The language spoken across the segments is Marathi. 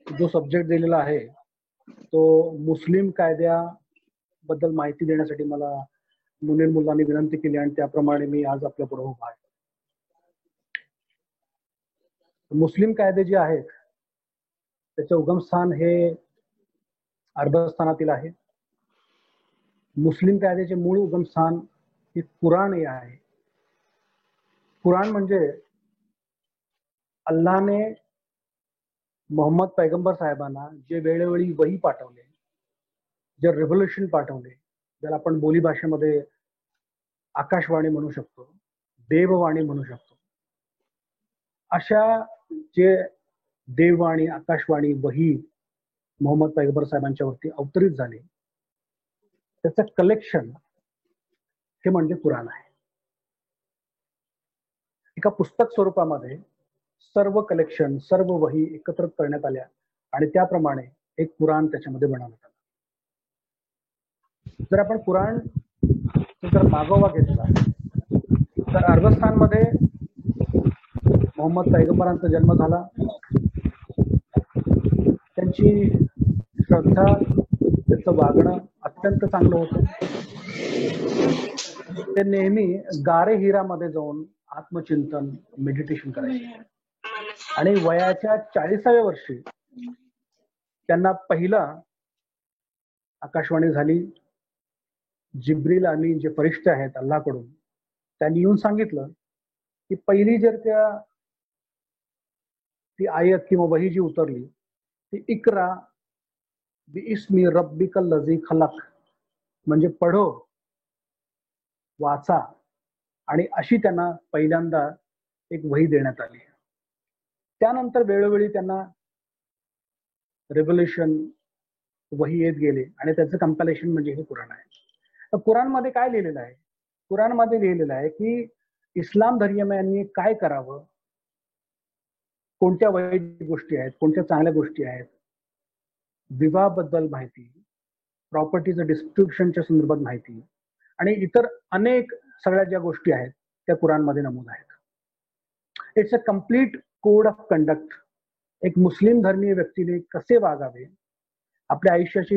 जो सब्जेक्ट दिलेला आहे तो मुस्लिम कायद्याबद्दल माहिती देण्यासाठी मला मुनीर मुल्लांनी विनंती केली आणि त्याप्रमाणे मी आज आपल्या पुढे उभा आहे. मुस्लिम कायदे जे आहेत त्याचे उगमस्थान हे अरबस्थानातील आहे. मुस्लिम कायद्याचे मूळ उगमस्थान हे कुराण हे आहे. कुराण म्हणजे अल्लाहने मोहम्मद पैगंबर साहेबांना जे वेळोवेळी वही पाठवले, जे रेव्होल्युशन पाठवले, ज्याला आपण बोली भाषेमध्ये आकाशवाणी म्हणू शकतो, देववाणी म्हणू शकतो, अशा जे देववाणी, आकाशवाणी, वही मोहम्मद पैगंबर साहेबांच्या वरती अवतरित झाले, त्याचं कलेक्शन हे म्हणजे कुराण आहे. एका पुस्तक स्वरूपामध्ये सर्व कलेक्शन, सर्व वही एकत्रित करण्यात आल्या आणि त्याप्रमाणे एक कुराण त्याच्यामध्ये बनवण्यात आलं. जर आपण कुराण जर मागोवा घेतला तर अरबस्थानमध्ये मोहम्मद पैगंबरांचा जन्म झाला. त्यांची श्रद्धा, त्याचं वागणं अत्यंत चांगलं होतं. ते नेहमी गारे हिरामध्ये जाऊन आत्मचिंतन, मेडिटेशन करायचे आणि वयाच्या 40व्या वर्षी त्यांना पहिला आकाशवाणी झाली. जिब्रील आणि जे फरिश्ते आहेत अल्लाहकडून, त्यांनी येऊन सांगितलं की पहिली जर ती आयत किंवा वही जी उतरली ती इक्रा बिइस्मी रब्बिकल लझी खलक, म्हणजे पढो, वाचा, आणि अशी त्यांना पहिल्यांदा एक वही देण्यात आली. त्यानंतर वेळोवेळी त्यांना रेव्होल्युशन वही येत गेले आणि त्याचं कंपॅलेशन म्हणजे हे कुराण आहे. तर कुराणमध्ये काय लिहिलेलं आहे? कुराणमध्ये लिहिलेलं आहे की इस्लाम धर्मीयांनी काय करावं, कोणत्या वाईट गोष्टी आहेत, कोणत्या चांगल्या गोष्टी आहेत, विवाहाबद्दल माहिती, प्रॉपर्टीचं डिस्ट्रीब्युशनच्या संदर्भात माहिती आणि इतर अनेक सगळ्या ज्या गोष्टी आहेत त्या कुराणमध्ये नमूद आहेत. It's a complete code of conduct. एक मुस्लिम धर्मीय व्यक्तीने कसे वागावे, आपल्या आयुष्याची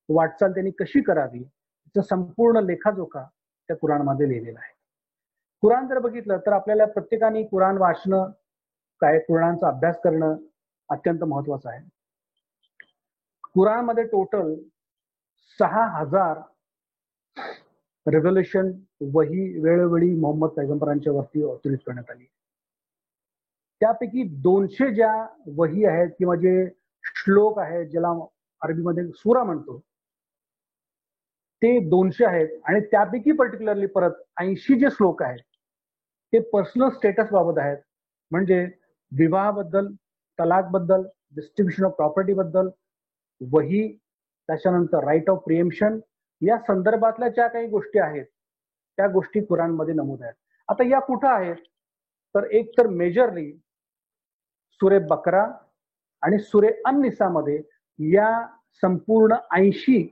वाटचाल त्यांनी कशी करावी, याचा संपूर्ण लेखाजोखा त्या कुराणमध्ये लिहिलेला आहे. कुराण जर बघितलं तर आपल्याला प्रत्येकाने कुराण वाचणं, काय कुराणचा अभ्यास करणं अत्यंत महत्वाचं आहे. कुराणमध्ये टोटल 6000 रेव्होल्युशन वही वेळोवेळी मोहम्मद पैगंबरांच्या वरती अवतरित करण्यात आली. त्यापैकी 200 ज्या वही आहेत किंवा जे श्लोक आहेत, ज्याला अरबीमध्ये सूरा म्हणतो, ते 200 आहेत आणि त्यापैकी पर्टिक्युलरली परत 80 जे श्लोक आहेत ते पर्सनल स्टेटस बाबत आहेत, म्हणजे विवाहाबद्दल, तलाकबद्दल, डिस्ट्रीब्युशन ऑफ प्रॉपर्टी बद्दल, वही, त्याच्यानंतर राईट ऑफ प्रिएम्पशन या संदर्भातल्या ज्या काही गोष्टी आहेत त्या गोष्टी कुराणमध्ये नमूद आहेत. आता या कुठं आहेत तर एक तर मेजरली सुरे बकरा आणि सुरे अन-निसा मध्ये या संपूर्ण 80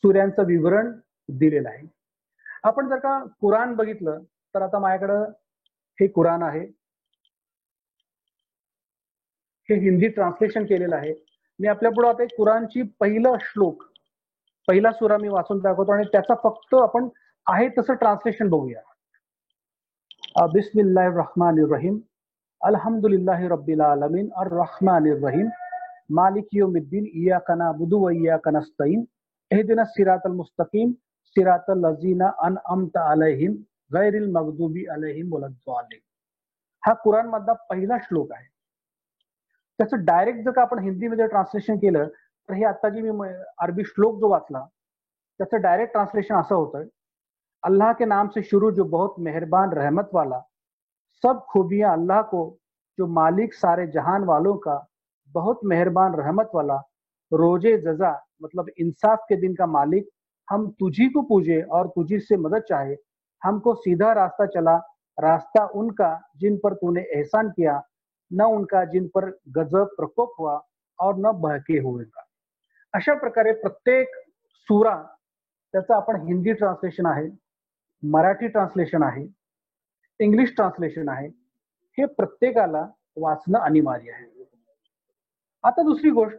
सूर्यांचं विवरण दिलेलं आहे. आपण जर का कुराण बघितलं तर आता माझ्याकडं हे कुराण आहे, हे हिंदी ट्रान्सलेशन केलेलं आहे. मी आपल्या पुढे आता एक कुराणची पहिला श्लोक, पहिला सूरा मी वाचून दाखवतो आणि त्याचा फक्त आपण आहे तसं ट्रान्सलेशन बघूया. बिस्मिल्लाहिर रहमानिर रहीम, अल्हम्दुलिल्लाहि रब्बिल आलमीन, अर्रहमानिर रहीम, मालिक यौमिद्दीन, इय्याका नअबुदु व इय्याका नस्तईन, इहदिनस सिरातल मुस्तकीम, सिरातल लज़ीना अनअमता अलैहिम, गैरिल मगदूबी अलैहिम वलद्दालिन. हा कुराण मधला पहिला श्लोक आहे. त्याचं डायरेक्ट जर का आपण हिंदीमध्ये ट्रान्सलेशन केलं तर हे आता जी मी अरबी श्लोक जो वाचला त्याचं डायरेक्ट ट्रान्सलेशन असं होतं, अल्लाह के नाम से शुरू जो बहुत मेहरबान रहमत वाला, सब खूबियां अल्लाह को जो मालिक सारे जहान वालों का, बहुत मेहरबान रहमत वाला, रोजे जजा मतलब इंसाफ के दिन का मालिक, हम तुझी को पूजे और तुझी से मदद चाहे, हमको सीधा रास्ता चला, रास्ता उनका जिन पर तूने एहसान किया, न उनका जिन पर गजब प्रकोप हुआ और न बहके हुए का. अशा प्रकारे प्रत्येक सूरा त्याचं आपण हिंदी ट्रान्सलेशन आहे, मराठी ट्रान्सलेशन आहे, इंग्लिश ट्रान्सलेशन आहे, हे प्रत्येकाला वाचणं अनिवार्य आहे. आता दुसरी गोष्ट,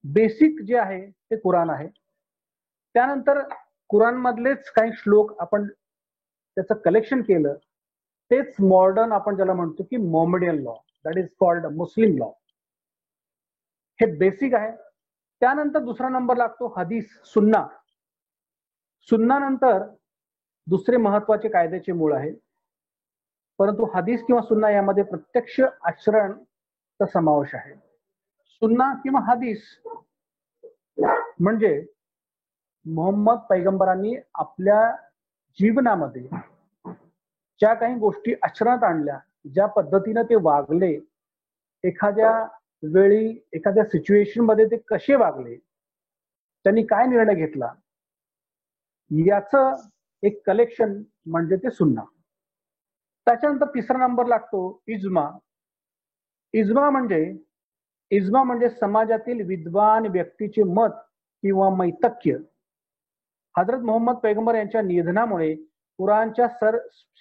बेसिक जे आहे ते कुराण आहे. त्यानंतर कुराण मधलेच काही श्लोक आपण त्याचं कलेक्शन केलं, तेच मॉडर्न आपण ज्याला म्हणतो की Mohammedan law, that is called Muslim law. हे बेसिक आहे. त्यानंतर दुसरा नंबर लागतो हदीस, सुन्ना. सुन्ना नंतर दुसरे महत्वाचे कायद्याचे मूळ आहे. परंतु हदीस किंवा सुन्ना यामध्ये प्रत्यक्ष आचरणचा समावेश आहे. सुन्ना किंवा हदीस म्हणजे मोहम्मद पैगंबरांनी आपल्या जीवनामध्ये ज्या काही गोष्टी आचरणात आणल्या, ज्या पद्धतीने ते वागले, एखाद्या वेळी एखाद्या सिच्युएशन मध्ये ते कसे वागले, त्यांनी काय निर्णय घेतला, याचं एक कलेक्शन म्हणजे ते सुन्ना. त्याच्यानंतर तिसरा नंबर लागतो इज्मा. इज्मा म्हणजे समाजातील विद्वान व्यक्तीचे मत किंवा मैतक्य. हजरत मोहम्मद पैगंबर यांच्या निधनामुळे कुराणच्या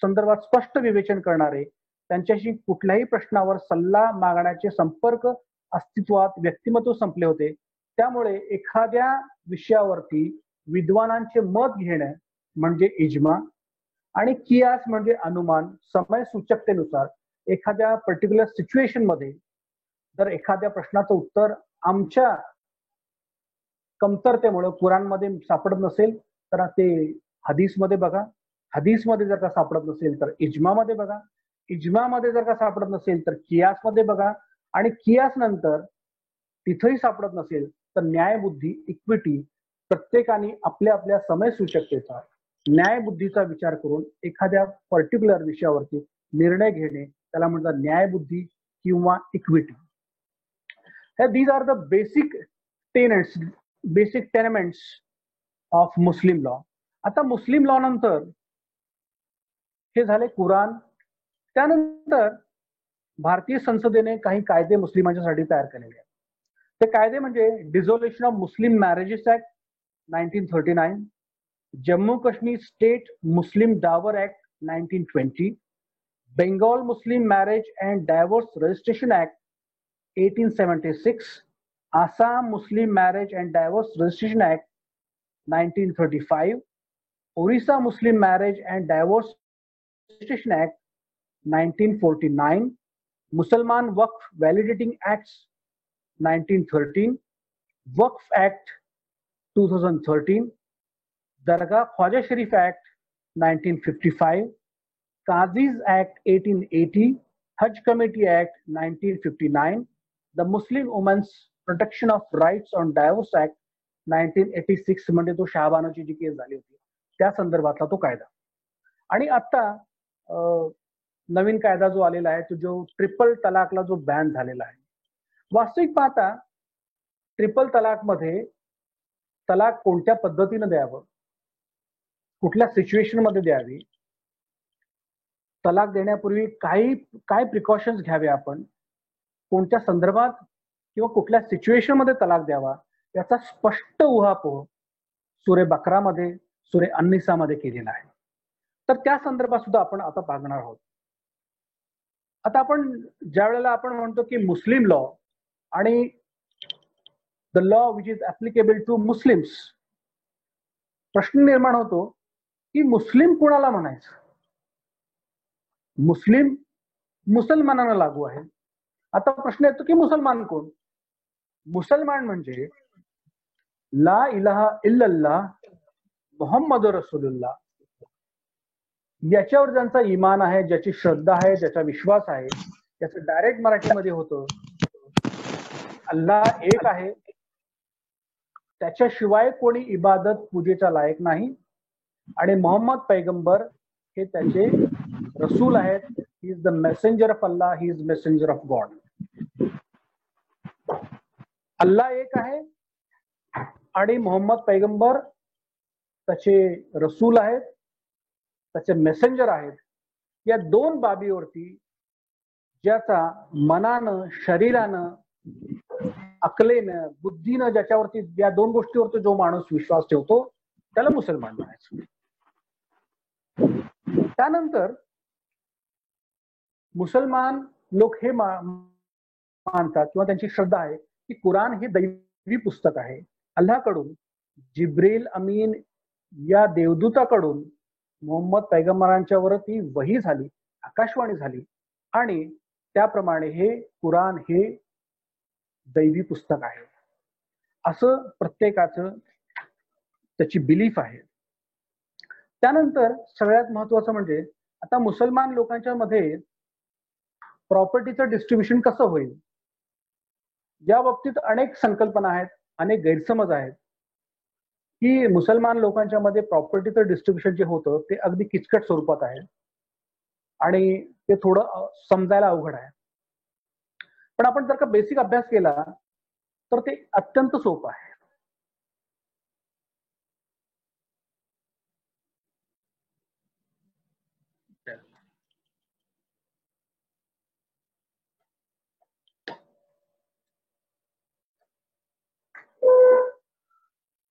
संदर्भात स्पष्ट विवेचन करणारे, त्यांच्याशी कुठल्याही प्रश्नावर सल्ला मागण्याचे संपर्क अस्तित्वात व्यक्तिमत्व संपले होते. त्यामुळे एखाद्या विषयावरती विद्वानांचे मत घेणं म्हणजे इज्मा. आणि कियास म्हणजे अनुमान. समय सूचकतेनुसार एखाद्या पर्टिक्युलर सिच्युएशन मध्ये जर एखाद्या प्रश्नाचं उत्तर आमच्या कमतरतेमुळे कुराणमध्ये सापडत नसेल तर ते हदीसमध्ये बघा. हदीसमध्ये जर का सापडत नसेल तर इज्मामध्ये बघा. इज्मामध्ये जर का सापडत नसेल तर कियासमध्ये बघा. आणि कियास नंतर तिथेही सापडत नसेल तर न्यायबुद्धी, इक्विटी, प्रत्येकाने आपल्या आपल्या समय सूचकतेचा, न्यायबुद्धीचा विचार करून एखाद्या पर्टिक्युलर विषयावरती निर्णय घेणे, त्याला म्हणतात न्यायबुद्धी किंवा equity. These are the basic tenements of Muslim law. आता मुस्लिम लॉ नंतर हे झाले कुराण. त्यानंतर भारतीय संसदेने काही कायदे मुस्लिमांच्यासाठी तयार केलेले आहेत. ते कायदे म्हणजे dissolution of Muslim marriages act 1939, Jammu Kashmir state Muslim dower act 1920, Bengal Muslim marriage and divorce registration act 1876, Assam Muslim marriage and divorce registration act 1935, Orissa Muslim marriage and divorce registration act 1949, Mussalman Waqf validating acts 1913, Waqf act 2013, Dargah Khwaja Sharif act 1955, Kazis act 1880, Haj committee act 1959, the Muslim women's protection of rights on divorce act 1986 म्हणजे तो शहाबानोची जी केस झाली होती त्या संदर्भातला तो कायदा. आणि आता नवीन कायदा जो आलेला आहे तो जो ट्रिपल तलाकला जो बॅन झालेला आहे. वास्तविक पाहता ट्रिपल तलाक मध्ये तलाक कोणत्या पद्धतीने द्यावं, कुठल्या सिच्युएशन मध्ये द्यावी, तलाक देण्यापूर्वी काय प्रिकॉशन्स घ्यावे, आपण कोणत्या संदर्भात किंवा कुठल्या सिच्युएशन मध्ये तलाक द्यावा, याचा स्पष्ट उहापोह सूरे बकरामध्ये, सूरे अन्निसामध्ये केलेला आहे. तर त्या संदर्भात सुद्धा आपण आता पाहणार आहोत. आता आपण ज्या वेळेला आपण म्हणतो की मुस्लिम लॉ आणि the law which is applicable to Muslims, प्रश्न निर्माण होतो की मुस्लिम कोणाला म्हणायचं. मुस्लिम मुसलमानांना लागू आहे. आता प्रश्न येतो की मुसलमान कोण. मुसलमान म्हणजे ला इलाहा इल्लल्लाह मुहम्मद रसूलुल्लाह, याच्यावर ज्यांचा इमान आहे, ज्याची श्रद्धा आहे, ज्याचा विश्वास आहे, त्याचं डायरेक्ट मराठीमध्ये होतं अल्लाह एक आहे, त्याच्याशिवाय कोणी इबादत पूजेचा लायक नाही, आणि मोहम्मद पैगंबर हे त्याचे रसूल आहेत. He is the messenger of Allah, he is messenger of God. Allah एक आहे आणि मोहम्मद पैगंबर त्याचे रसूल आहेत, त्याचे मेसेंजर आहेत. या दोन बाबीवरती ज्याचा मनानं, शरीरानं, अकलेनं, बुद्धीनं, ज्याच्यावरती या दोन गोष्टीवरती जो माणूस विश्वास ठेवतो त्याला मुसलमान म्हणायचं. त्यानंतर मुसलमान लोक हे मानतात किंवा त्यांची श्रद्धा आहे की कुराण हे दैवी पुस्तक आहे. अल्लाहकडून जिब्रील अमीन या देवदूताकडून मोहम्मद पैगंबरांच्यावर ती वही झाली, आकाशवाणी झाली आणि त्याप्रमाणे हे कुराण हे दैवी पुस्तक आहे असं प्रत्येकाचं त्याची बिलीफ आहे. त्यानंतर सगळ्यात महत्वाचं म्हणजे आता मुसलमान लोकांच्या मध्ये प्रॉपर्टीचं डिस्ट्रीब्युशन कसं होईल या बाबतीत अनेक संकल्पना आहेत, अनेक गैरसमज आहेत की मुसलमान लोकांच्या मध्ये प्रॉपर्टीचं डिस्ट्रीब्युशन जे होतं ते अगदी किचकट स्वरूपात आहे आणि ते थोडं समजायला अवघड आहे. पण आपण जर का बेसिक अभ्यास केला तर ते अत्यंत सोपं आहे.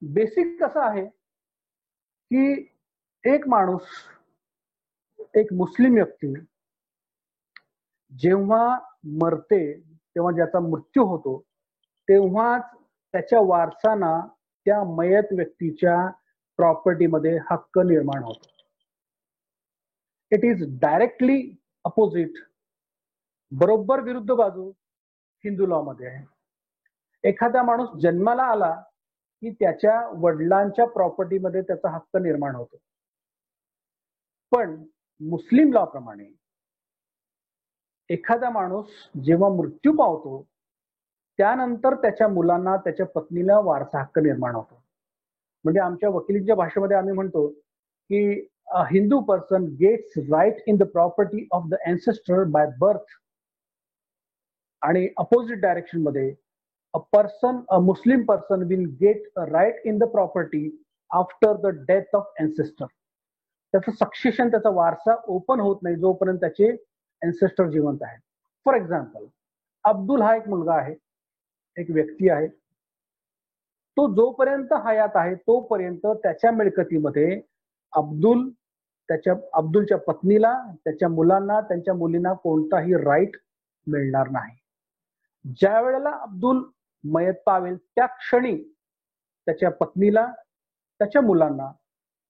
बेसिक कसं आहे की एक माणूस, एक मुस्लिम व्यक्ती जेव्हा मरते तेव्हा ज्याचा मृत्यू होतो तेव्हाच त्याच्या वारसांना त्या मयत व्यक्तीच्या प्रॉपर्टीमध्ये हक्क निर्माण होतो. इट इज डायरेक्टली अपोजिट, बरोबर विरुद्ध बाजू हिंदू लॉ मध्ये आहे. एखादा माणूस जन्माला आला की त्याच्या वडिलांच्या प्रॉपर्टीमध्ये त्याचा हक्क निर्माण होतो. पण मुस्लिम लॉ प्रमाणे एखादा माणूस जेव्हा मृत्यू पावतो त्यानंतर त्याच्या मुलांना, त्याच्या पत्नीला वारसा हक्क निर्माण होतो. म्हणजे आमच्या वकिलीच्या भाषेमध्ये आम्ही म्हणतो की a Hindu person gets right in the property of the ancestor by birth. आणि अपोजिट डायरेक्शन मध्ये a Muslim person will get a right in the property after the death of ancestor. त्याचं सक्सेशन, त्याचा वारसा ओपन होत नाही जोपर्यंत त्याचे एन्सेस्टर जिवंत आहेत. फॉर एक्झाम्पल, अब्दुल हा एक मुलगा आहे, एक व्यक्ती आहे. तो जोपर्यंत हयात आहे तोपर्यंत त्याच्या मिळकतीमध्ये अब्दुलच्या पत्नीला, त्याच्या मुलांना, त्यांच्या मुलींना कोणताही राईट मिळणार नाही. ज्या वेळेला अब्दुल मयत पावेल त्या क्षणी त्याच्या पत्नीला, त्याच्या मुलांना,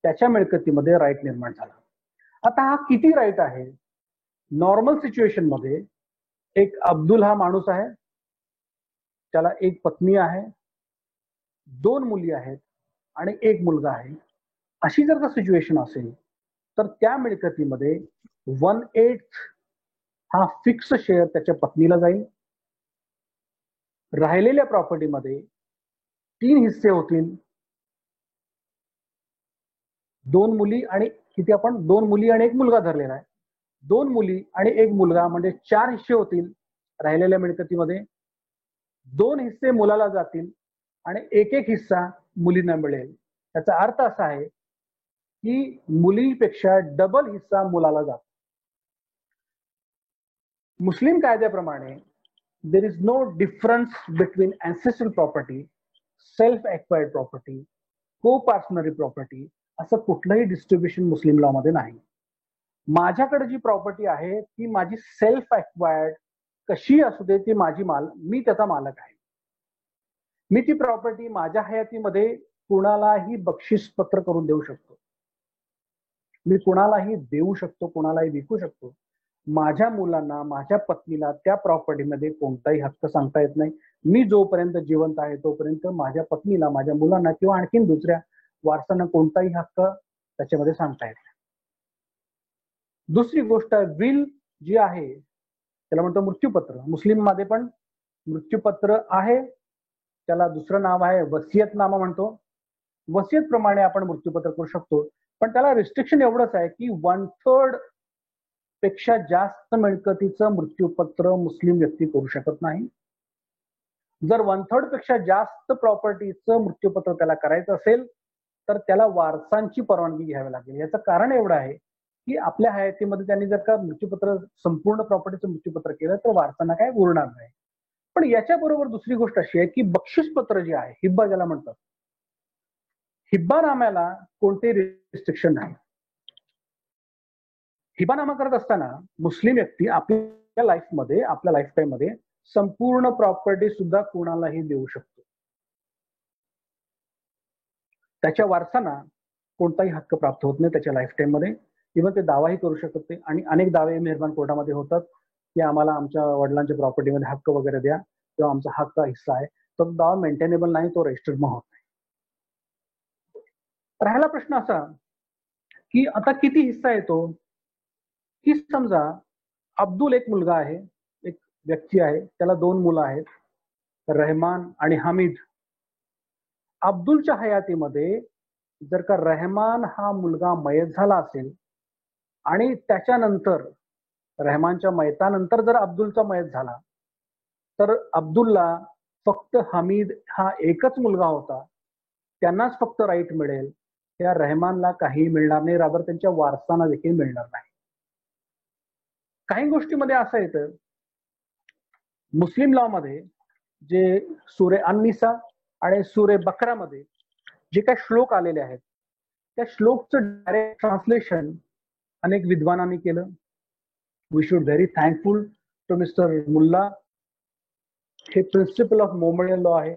त्याच्या मिळकतीमध्ये राईट निर्माण झाला. आता हा किती राईट आहे? नॉर्मल सिच्युएशन मध्ये एक अब्दुल हा माणूस आहे, त्याला एक पत्नी आहे, 2 मुली आहेत आणि एक मुलगा आहे. अशी जर का सिच्युएशन असेल तर त्या मिळकतीमध्ये 1/8 हा फिक्स शेअर त्याच्या पत्नीला जाईल. राहिलेल्या प्रॉपर्टीमध्ये 3 हिस्से होतील. 2 मुली आणि किती, आपण 2 मुली आणि 1 मुलगा धरलेला आहे. 2 मुली आणि 1 मुलगा म्हणजे 4 हिस्से होतील राहिलेल्या मिळकतीमध्ये. 2 हिस्से मुलाला जातील आणि एक हिस्सा मुलींना मिळेल. त्याचा अर्थ असा आहे की मुलीपेक्षा डबल हिस्सा मुलाला जातो. मुस्लिम कायद्याप्रमाणे there is no difference between ancestral property, self acquired property, coparcenary property, असं कुठलंही डिस्ट्रीब्युशन मुस्लिम लॉ मध्ये नाही. माझ्याकडे जी प्रॉपर्टी आहे ती माझी सेल्फ एक्वायर्ड कशी असू दे, ती माझी मी त्याचा मालक आहे. मी ती प्रॉपर्टी माझ्या हयातीमध्ये कुणालाही बक्षीस पत्र करून देऊ शकतो, मी कुणालाही देऊ शकतो, कुणालाही विकू शकतो. माझ्या मुलांना, माझ्या पत्नीला त्या प्रॉपर्टीमध्ये कोणताही हक्क सांगता येत नाही. मी जोपर्यंत जिवंत आहे तोपर्यंत माझ्या पत्नीला, माझ्या मुलांना किंवा आणखीन दुसऱ्या वारसांना कोणताही हक्क त्याच्यामध्ये सांगता येत नाही. दुसरी गोष्ट, विल जी आहे त्याला म्हणतो मृत्यूपत्र. मुस्लिम मध्ये पण मृत्यूपत्र आहे, त्याला दुसरं नाव आहे वसियतनामा म्हणतो. वसियत प्रमाणे आपण मृत्यूपत्र करू शकतो, पण त्याला रिस्ट्रिक्शन एवढंच आहे की 1/3 पेक्षा जास्त मिळकतीचं मृत्यूपत्र मुस्लिम व्यक्ती करू शकत नाही. जर 1/3 पेक्षा जास्त प्रॉपर्टीचं मृत्यूपत्र त्याला करायचं असेल तर त्याला वारसांची परवानगी घ्यावी लागेल. याचं कारण एवढं आहे की आपल्या हयातीमध्ये त्यांनी जर का मृत्यूपत्र, संपूर्ण प्रॉपर्टीचं मृत्यूपत्र केलं तर वारसांना काय उरणार नाही. पण याच्याबरोबर दुसरी गोष्ट अशी आहे की बक्षीसपत्र जे आहे, हिब्बा ज्याला म्हणतात, हिब्बानाम्याला कोणते रिस्ट्रिक्शन नाही. हिब्बानामा करत असताना मुस्लिम व्यक्ती आपल्या लाईफ टाईम मध्ये संपूर्ण प्रॉपर्टी सुद्धा कोणालाही देऊ शकतो. त्याच्या वारसांना कोणताही हक्क प्राप्त होत नाही त्याच्या लाईफ टाइम मध्ये. इव्हन ते दावाही करू शकत नाही. आणि अनेक दावे मेहरबान कोर्टामध्ये होतात की आम्हाला आमच्या वडिलांच्या प्रॉपर्टीमध्ये हक्क वगैरे द्या किंवा आमचा हक्क हिस्सा आहे. तो दावा मेंटेनेबल नाही, तो रजिस्टर्ड मग होत नाही. राहिला प्रश्न असा की आता किती हिस्सा येतो, की समजा अब्दुल एक मुलगा आहे, एक व्यक्ती आहे, त्याला 2 मुलं आहेत, रहमान आणि हमीद. अब्दुलच्या हयातीमध्ये जर का रहमान हा मुलगा मयत झाला असेल आणि त्याच्यानंतर रहमानच्या मयतानंतर जर अब्दुलचा मयत झाला तर अब्दुलला फक्त हमीद हा एकच मुलगा होता, त्यांनाच फक्त राईट मिळेल. त्या रहमानला काही मिळणार नाही, राबर त्यांच्या वारसांना देखील मिळणार नाही. काही गोष्टीमध्ये असं येतं मुस्लिम लॉ मध्ये, जे सूरे अन-निसा आणि सूरे बकरामध्ये जे काही श्लोक आलेले आहेत त्या श्लोकचं डायरेक्ट ट्रान्सलेशन अनेक विद्वानांनी केलं. We should very thankful to mister Mulla. हे प्रिन्सिपल ऑफ मोमेडियन लॉ आहे.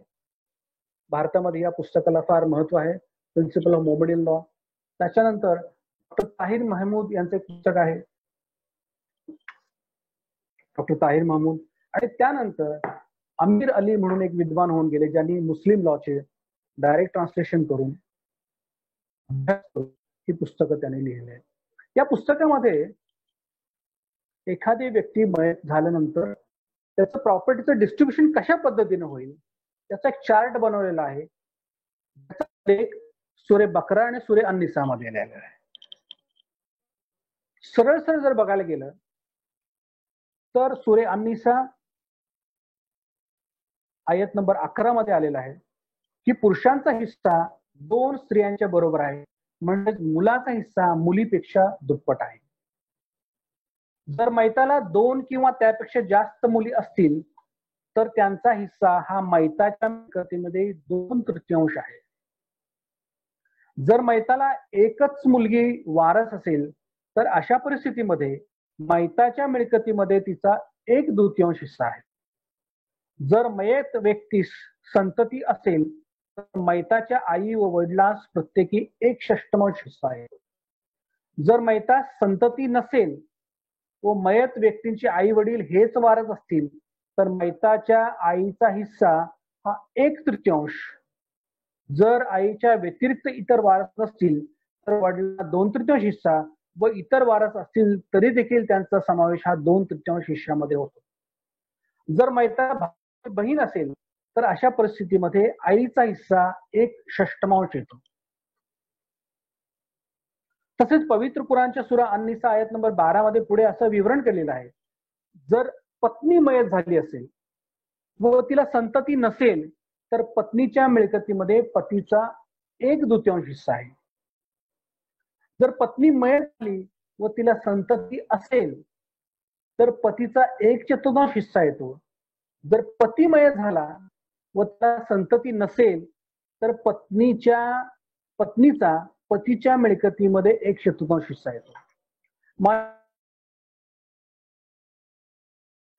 भारतामध्ये या पुस्तकाला फार महत्व आहे, प्रिन्सिपल ऑफ मोमेडियन लॉ. त्याच्यानंतर डॉक्टर ताहिर महमूद यांचं एक पुस्तक आहे, डॉक्टर ताहिर महमूद. आणि त्यानंतर अमीर अली म्हणून एक विद्वान होऊन गेले ज्यांनी मुस्लिम लॉचे डायरेक्ट ट्रान्सलेशन करून ही पुस्तकं त्यांनी लिहिली आहेत. या पुस्तकामध्ये एखादी व्यक्ती मयत झाल्यानंतर त्याचं प्रॉपर्टीचं डिस्ट्रीब्युशन कशा पद्धतीने होईल त्याचा एक चार्ट बनवलेला आहे. त्याचा एक सूरे बकरा आणि सूरे अन-निसा मध्ये लिहिलेला आहे. सरळ सरळ जर बघायला गेलं तर सूरे अन-निसा आयत नंबर 11 मध्ये आलेला आहे की पुरुषांचा हिस्सा 2 स्त्रियांच्या बरोबर आहे, म्हणजे मुलाचा हिस्सा मुलीपेक्षा दुप्पट आहे. जर मैताला 2 किंवा त्यापेक्षा जास्त मुली असतील तर त्यांचा हिस्सा हा मैताच्या मिळकतीमध्ये 2/3 आहे. जर मैताला एकच मुलगी वारस असेल तर अशा परिस्थितीमध्ये मैताच्या मिळकतीमध्ये तिचा 1/2 हिस्सा आहे. जर मयत व्यक्तीस संतती असेल तर मैताच्या आई व वडिलांस प्रत्येकी 1/6 हिस्सा आहे. जर मैतास संतती नसेल व मयत व्यक्तींचे आई वडील हेच वारस असतील तर मैताच्या आईचा हिस्सा हा 1/3. जर आईच्या व्यतिरिक्त इतर वारस नसतील तर वडिलांना 2/3 हिस्सा व इतर वारस असतील तरी देखील त्यांचा समावेश हा 2/3 हिस्सामध्ये होतो. जर मैताला बहीण असेल तर अशा परिस्थितीमध्ये आईचा हिस्सा 1/6 येतो. तसेच पवित्र कुराणच्या सूरा अन-निसा आयत नंबर 12 मध्ये पुढे असं विवरण केलेलं आहे, जर पत्नी मयत झाली असेल व तिला संतती नसेल तर पत्नीच्या मिळकतीमध्ये पतीचा 1/2 हिस्सा आहे. जर पत्नी मयत झाली व तिला संतती असेल तर पतीचा 1/4 हिस्सा येतो. जर पती मयत झाला व त्याला संतती नसेल तर पत्नीचा पतीच्या मिळकतीमध्ये 1/4 हिस्सा येतो.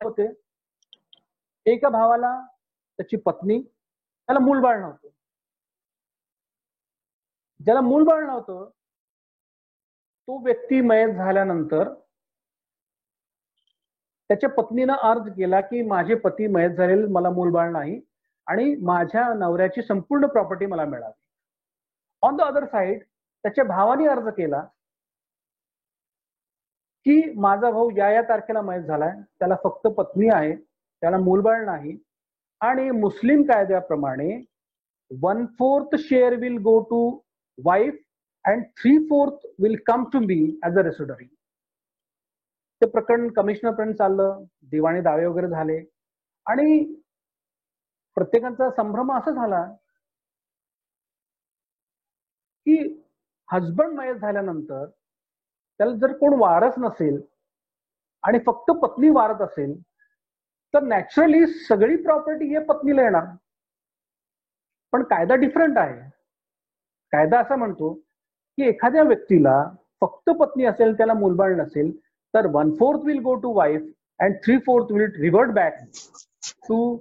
होते एका भावाला त्याची पत्नी, त्याला मूलबाळ नव्हतं. ज्याला मूलबाळ नव्हतं तो व्यक्ती मयत झाल्यानंतर त्याच्या पत्नीनं अर्ज केला की माझे पती मयत झालेले, मला मूलबाळ नाही आणि माझ्या नवऱ्याची संपूर्ण प्रॉपर्टी मला मिळावी. ऑन द अदर साइड त्याच्या भावाने अर्ज केला की माझा भाऊ या तारखेला मयत झालाय, त्याला फक्त पत्नी आहे, त्याला मूलबाळ नाही आणि मुस्लिम कायद्याप्रमाणे 1/4 share will go to wife and 3/4 will come to me as a residuary. ते प्रकरण कमिशनर पर्यंत चाललं, दिवाणी दावे वगैरे झाले आणि प्रत्येकाचा संभ्रम असा झाला की हजबंड मयत झाल्यानंतर त्याला जर कोण वारस नसेल आणि फक्त पत्नी वारत असेल तर नॅचरली सगळी प्रॉपर्टी हे पत्नीला येणार. पण कायदा डिफरंट आहे. कायदा असा म्हणतो की एखाद्या व्यक्तीला फक्त पत्नी असेल, त्याला मूलबाळ नसेल तर 1/4 will go to wife and 3/4 will revert back to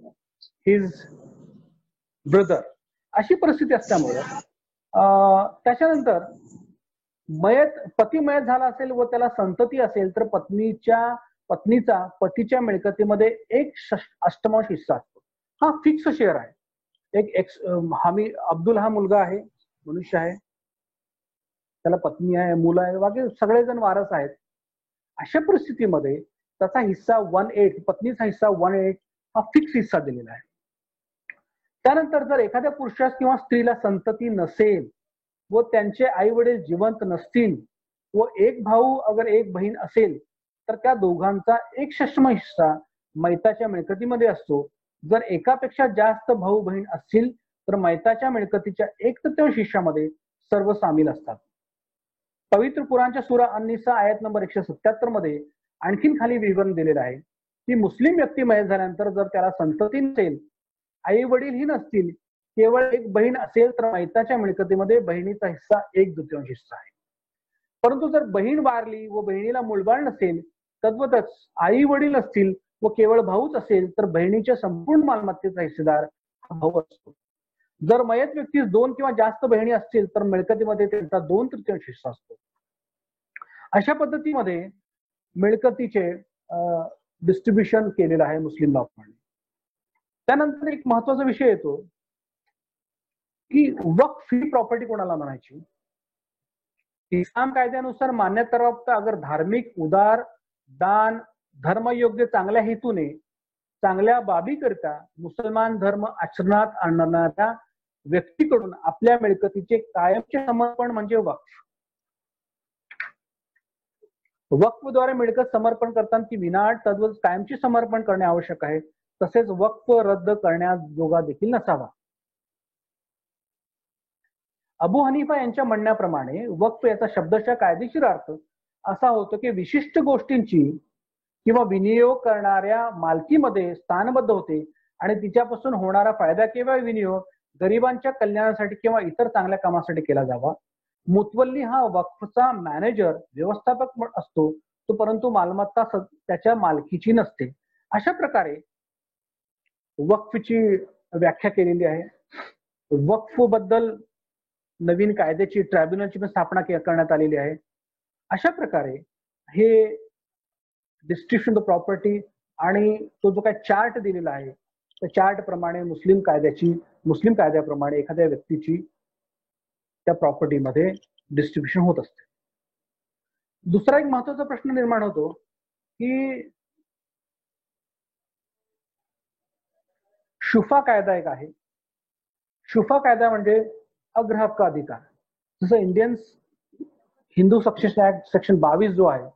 his brother, अशी परिस्थिती असल्यामुळे त्याच्यानंतर पती मयत झाला असेल व त्याला संतती असेल तर पत्नीचा पतीच्या मिळकतीमध्ये 1/8 हिस्सा असतो. हा फिक्स शेअर आहे. अब्दुल हा मुलगा आहे, मनुष्य आहे, त्याला पत्नी आहे, मुलं आहे, बाकी सगळेजण वारस आहेत. अशा परिस्थितीमध्ये त्याचा हिस्सा 1/8, पत्नीचा हिस्सा 1/8 हा फिक्स हिस्सा दिलेला आहे. त्यानंतर जर एखाद्या पुरुषास किंवा स्त्रीला संतती नसेल व त्यांचे आई वडील जिवंत नसतील व एक भाऊ अगर एक बहीण असेल तर त्या दोघांचा 1/6 हिस्सा मैताच्या मिळकतीमध्ये असतो. जर एकापेक्षा जास्त भाऊ बहीण असतील तर मैताच्या मिळकतीच्या 1/3 हिस्सामध्ये सर्व सामील असतात. पवित्र कुराणच्या सूरा अन-निसा आयत नंबर 177 मध्ये आणखीन खाली विवरण दिलेलं आहे की मुस्लिम व्यक्ती मयत झाल्यानंतर जर त्याला संतती नसेल, आई वडीलही नसतील, केवळ एक बहीण असेल तर मैताच्या मिळकतीमध्ये बहिणीचा हिस्सा 1/2 हिस्सा आहे. परंतु जर बहीण वारली व बहिणीला मुलबाळ नसेल, तद्वतच आई वडील असतील व केवळ भाऊच असेल तर बहिणीच्या संपूर्ण मालमत्तेचा हिस्सेदार हा भाऊ असतो. जर मयत व्यक्तीस 2 किंवा जास्त बहिणी असतील तर मिळकतीमध्ये त्यांचा 2/3 हिस्सा असतो. अशा पद्धतीमध्ये मिळकतीचे डिस्ट्रीब्युशन केलेलं आहे मुस्लिम लॉ प्रमाणे. त्यानंतर एक महत्वाचा विषय येतो की वक्फ ही प्रॉपर्टी कोणाला म्हणायची. इस्लाम कायद्यानुसार मान्यता प्राप्त अगर धार्मिक उदार दान धर्मयोग्य चांगल्या हेतूने चांगल्या बाबीकरिता मुसलमान धर्म आचरणात आणणाऱ्या व्यक्तीकडून आपल्या मिळकतीचे कायमचे समर्पण म्हणजे वक्फ. वक्फद्वारे मिळकत समर्पण करताना ती विनाट तद्वत कायमचे समर्पण करणे आवश्यक आहे. तसेच वक्फ रद्द करण्याजोगा देखील नसावा. अबू हनीफा यांच्या म्हणण्याप्रमाणे वक्फ याचा शब्दशः कायदेशीर अर्थ असा होतो की विशिष्ट गोष्टींची किंवा विनियोग करणाऱ्या मालकीमध्ये स्थानबद्ध होते आणि तिच्यापासून होणारा फायदा किंवा विनियोग गरिबांच्या कल्याणासाठी किंवा इतर चांगल्या कामासाठी केला जावा. मुतवल्ली हा वक्फचा मॅनेजर व्यवस्थापक असतो तो, परंतु मालमत्ता त्याच्या मालकीची नसते. अशा प्रकारे वक्फची व्याख्या केलेली आहे. वक्फ बद्दल नवीन कायद्याची ट्रायब्युनलची पण स्थापना करण्यात आलेली आहे. अशा प्रकारे हे डिस्ट्रीब्युशन ऑफ प्रॉपर्टी आणि तो जो काही चार्ट दिलेला आहे त्या चार्ट प्रमाणे मुस्लिम कायद्याप्रमाणे एखाद्या व्यक्तीची त्या प्रॉपर्टीमध्ये डिस्ट्रीब्युशन होत असते. दुसरा एक महत्वाचा प्रश्न निर्माण होतो की शुफा कायदा एक आहे. शुफा कायदा म्हणजे अग्र हक्क अधिकार. जसं हिंदू सक्सेशन ऍक्ट सेक्शन 22 जो आहे,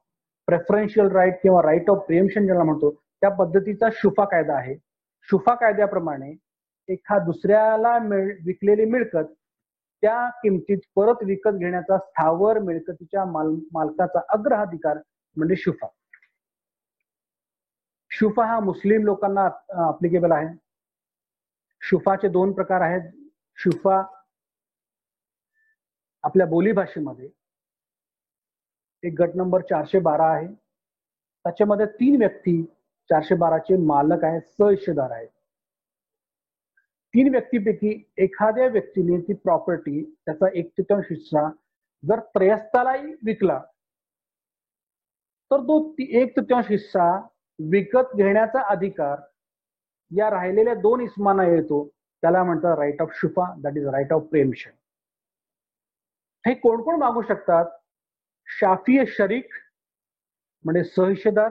प्रेफरन्शियल राईट किंवा राईट ऑफ प्रिएम्पशन ज्याला म्हणतो, त्या पद्धतीचा शुफा कायदा आहे. शुफा कायद्याप्रमाणे दुसऱ्याला विकलेली मिळकत त्या किमतीत परत विकत घेण्याचा स्थावर मिळकतीच्या मालकाचा अग्राधिकार म्हणजे शुफा. शुफा हा मुस्लिम लोकांना अप्लिकेबल आहे. शुफाचे 2 प्रकार आहेत. शुफा आपल्या बोलीभाषेमध्ये एक गट नंबर 412 आहे. त्याच्यामध्ये 3 व्यक्ती 412चे मालक आहेत, सहहिस्सेदार आहेत. 3 व्यक्तीपैकी एखाद्या व्यक्तीने ती प्रॉपर्टी त्याचा 1/3 हिस्सा जर त्रयस्थालाही विकला तर तो 1/3 हिस्सा विकत घेण्याचा अधिकार या राहिलेल्या 2 इस्मांना येतो. त्याला म्हणतात right of shufa, that is right of preemption. हे कोण कोण मागू शकतात? शाफिय शरीक म्हणजे सहहिस्सेदार,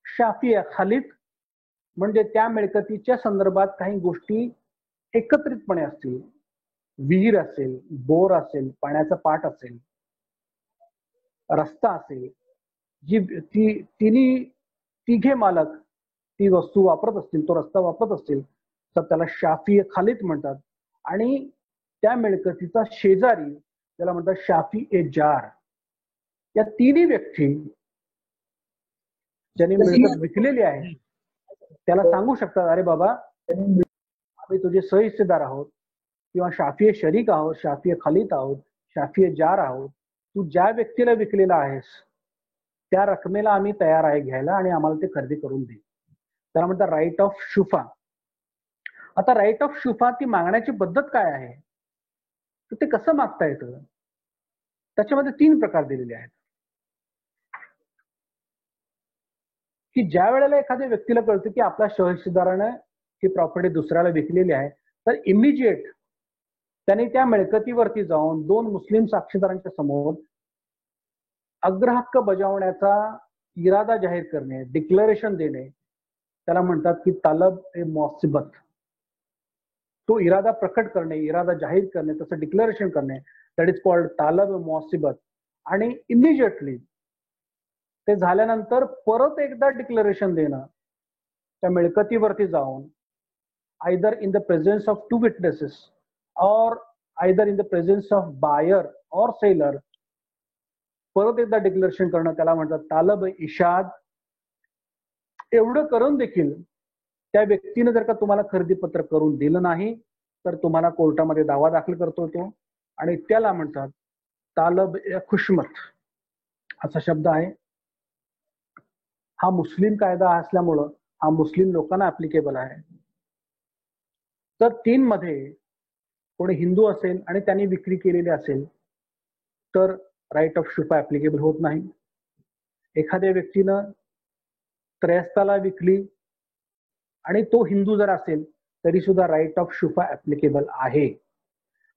शाफिय खालिद म्हणजे त्या मिळकतीच्या संदर्भात काही गोष्टी एकत्रितपणे असतील, विहीर असेल, बोर असेल, पाण्याचा पाट असेल, रस्ता असेल, जी तिघे मालक ती वस्तू वापरत असतील, तो रस्ता वापरत असतील तर त्याला शाफिय खालिद म्हणतात. आणि त्या मिळकतीचा शेजारी त्याला म्हणतात शाफिय जार. या 3 व्यक्ती ज्यांनी मिळकत विकलेली आहे त्याला सांगू शकतात, अरे बाबा आम्ही तुझे सहहिस्सेदार आहोत किंवा शाफिय शरीक आहोत, शाफिय खालिद आहोत, शाफिय जार आहोत. तू ज्या व्यक्तीला विकलेला आहेस त्या रकमेला आम्ही तयार आहे घ्यायला आणि आम्हाला ते खरेदी करून दे. त्याला म्हणतात राईट ऑफ शुफा. आता राईट ऑफ शुफा ती मागण्याची पद्धत काय आहे, तर ते कसं मागता येतं, त्याच्यामध्ये 3 प्रकार दिलेले आहेत. की ज्या वेळेला एखाद्या व्यक्तीला कळतं की आपल्या शहरदारानं ही प्रॉपर्टी दुसऱ्याला विकलेली आहे, तर इमिजिएट त्यांनी त्या मिळकतीवरती जाऊन 2 मुस्लिम साक्षीदारांच्या समोर अग्रहक्क बजावण्याचा इरादा जाहीर करणे, डिक्लेरेशन देणे, त्याला म्हणतात की तलब ए मुसिबत. तो इरादा प्रकट करणे, इरादा जाहीर करणे, तसं डिक्लेरेशन करणे, दॅट इज कॉल्ड तालब ए मुसिबत. आणि इमिजिएटली ते झाल्यानंतर परत एकदा डिक्लेरेशन देणं त्या मिळकतीवरती जाऊन, either in the presence of 2 विटनेसेस और either in the presence of buyer और सेलर, परत एकदा डिक्लेरेशन करणं, त्याला म्हणतात तालब इशाद. एवढं करून देखील त्या व्यक्तीने जर का तुम्हाला खरेदी पत्र करून दिलं नाही, तर तुम्हाला कोर्टामध्ये दावा दाखल करतो तो, आणि त्याला म्हणतात तालब खुशमत असा शब्द आहे. हा मुस्लिम कायदा असल्यामुळं हा मुस्लिम लोकांना ऍप्लिकेबल आहे. तर 3 मध्ये कोणी हिंदू असेल आणि त्यांनी विक्री केलेली असेल तर राईट ऑफ शुफा ऍप्लिकेबल होत नाही. एखाद्या व्यक्तीनं त्रयस्थाला विकली आणि तो हिंदू जर असेल तरी सुद्धा राईट ऑफ शुफा ऍप्लिकेबल आहे.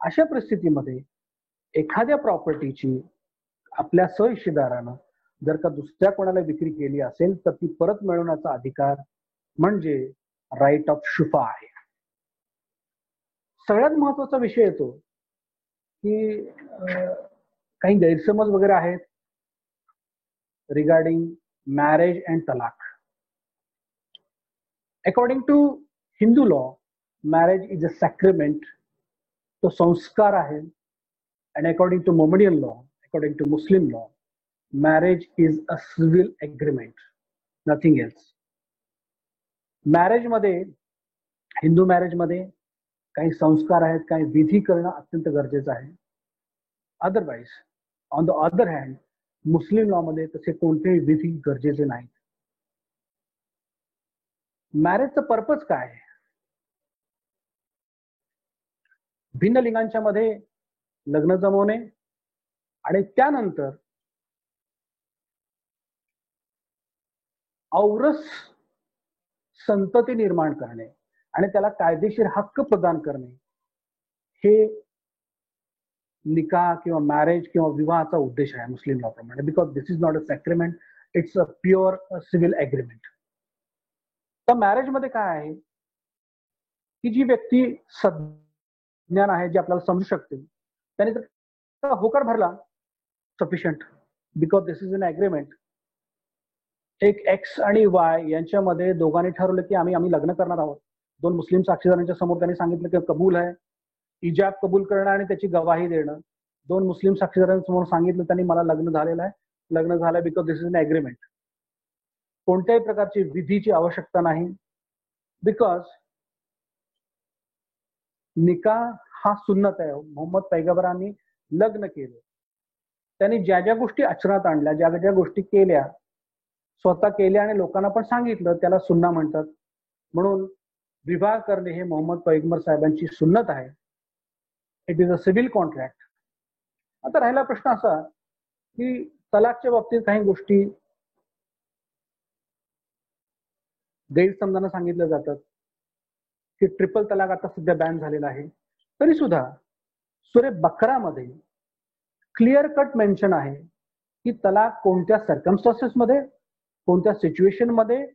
अशा परिस्थितीमध्ये एखाद्या प्रॉपर्टीची आपल्या सहहिस्सेदारानं जर का दुसऱ्या कोणाला विक्री केली असेल तर ती परत मिळवण्याचा अधिकार म्हणजे राईट ऑफ शुफा आहे. सगळ्यात महत्वाचा विषय येतो की काही गैरसमज वगैरे आहेत regarding marriage and talaq. According to Hindu law, marriage is a sacrament, तो संस्कार आहे. And according to Mohammedan law, according to Muslim law, marriage is a civil agreement, nothing else. मॅरेजमध्ये, हिंदू मॅरेजमध्ये काही संस्कार आहेत, काही विधी करणं अत्यंत गरजेचं आहे. Otherwise on the other hand Muslim law मध्ये तसे कोणतेही विधी गरजेचे नाहीत. मॅरेजचं पर्पज काय आहे? भिन्न लिंगांच्या मध्ये लग्न जमवणे आणि त्यानंतर औरस संतती निर्माण करणे आणि त्याला कायदेशीर हक्क प्रदान करणे, हे निकाह किंवा मॅरेज किंवा विवाहाचा उद्देश आहे मुस्लिम लॉ प्रमाणे. Because this is not a sacrament, it's a pure civil agreement. तर मॅरेज मध्ये काय आहे की जी व्यक्ती सज्ञान आहे, जी आपल्याला समजू शकते, त्याने जर होकार भरला sufficient, because this is an agreement. एक एक्स आणि वाय यांच्यामध्ये दोघांनी ठरवलं की आम्ही लग्न करणार आहोत. 2 मुस्लिम साक्षीदारांच्या समोर त्यांनी सांगितलं की कबूल आहे, इजाब कबूल करणं आणि त्याची गवाही देणं. 2 मुस्लिम साक्षीदारांसमोर सांगितलं त्यांनी मला लग्न झालेलं आहे, लग्न झालंय, because this is an agreement. कोणत्याही प्रकारची विधीची आवश्यकता नाही, बिकॉज निकाह हा सुन्नत आहे. मोहम्मद पैगंबरांनी लग्न केलं, त्यांनी ज्या ज्या गोष्टी आचरणात आणल्या, ज्या ज्या गोष्टी केल्या, स्वतः केल्या आणि लोकांना पण सांगितलं, त्याला सुन्ना म्हणतात. म्हणून विवाह करणे हे मोहम्मद पैगंबर साहेबांची सुन्नत आहे. It is a civil contract. आता राहिला प्रश्न असा की तलाकच्या बाबतीत काही गोष्टी गैरसमजानं सांगितल्या जातात की ट्रिपल तलाक आता सध्या बॅन झालेला आहे. तरी सुद्धा सूरे बकरामध्ये क्लिअर कट मेन्शन आहे की तलाक कोणत्या सर्कमस्टान्सेस मध्ये, कोणत्या सिच्युएशन मध्ये